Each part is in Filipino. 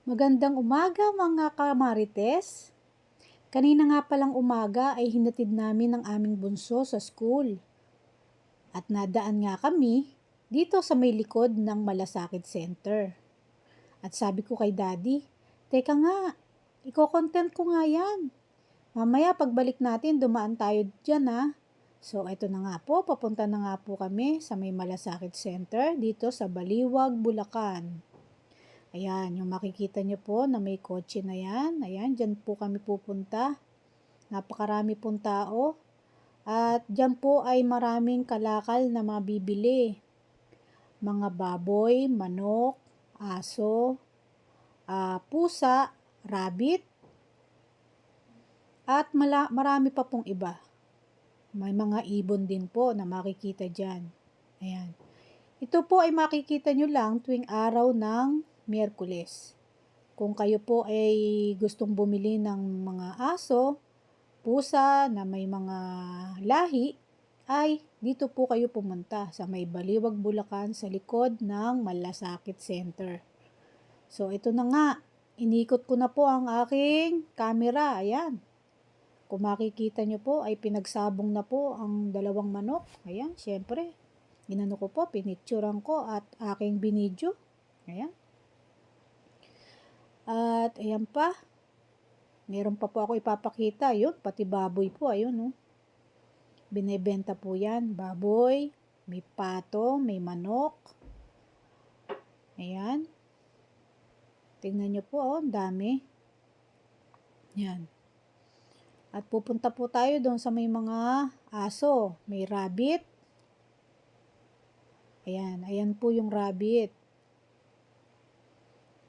Magandang umaga mga kamarites. Kanina nga palang umaga ay hinatid namin ang aming bunso sa school. At nadaan nga kami dito sa may likod ng Malasakit Center. At sabi ko kay Daddy, teka nga, iko-content ko nga yan. Mamaya pagbalik natin dumaan tayo dyan ha. So ito na nga po, papunta na nga po kami sa may Malasakit Center dito sa Baliwag, Bulacan. Ayan, yung makikita nyo po na may kotse na yan. Ayan, dyan po kami pupunta. Napakarami pong tao. At dyan po ay maraming kalakal na mabibili. Mga baboy, manok, aso, pusa, rabbit, at marami pa pong iba. May mga ibon din po na makikita dyan. Ayan. Ito po ay makikita nyo lang tuwing araw ng Miyerkules. Kung kayo po ay gustong bumili ng mga aso, pusa na may mga lahi, ay dito po kayo pumunta sa may Baliwag, Bulacan sa likod ng Malasakit Center. So ito na nga, inikot ko na po ang aking camera. Ayan. Kung makikita nyo po ay pinagsabong na po ang dalawang manok. Ayan, syempre. Ginano ko po, pinicturan ko at aking binidyo. Ayan. At ayan pa. Meron pa po ako ipapakita. Yun, pati baboy po. Ayun, no. Binebenta po yan. Baboy, may pato, may manok. Ayan. Tingnan nyo po, oh, ang dami. Ayan. At pupunta po tayo doon sa may mga aso. May rabbit. Ayan, ayan po yung rabbit.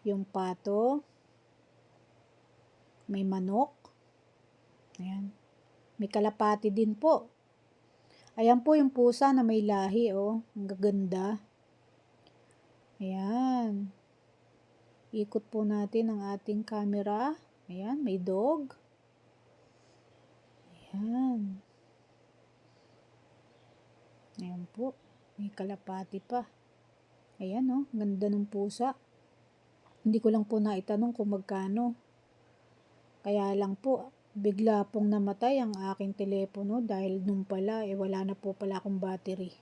Yung pato. May manok. Ayan. May kalapati din po. Ayan po yung pusa na may lahi, oh. Ang gaganda. Ayan. Ikot po natin ang ating camera. Ayan, may dog. Ayan. Ayan po. May kalapati pa. Ayan, oh. Ganda ng pusa. Hindi ko lang po naitanong kung magkano. Kaya lang po, bigla pong namatay ang aking telepono dahil nung pala, wala na po pala akong battery.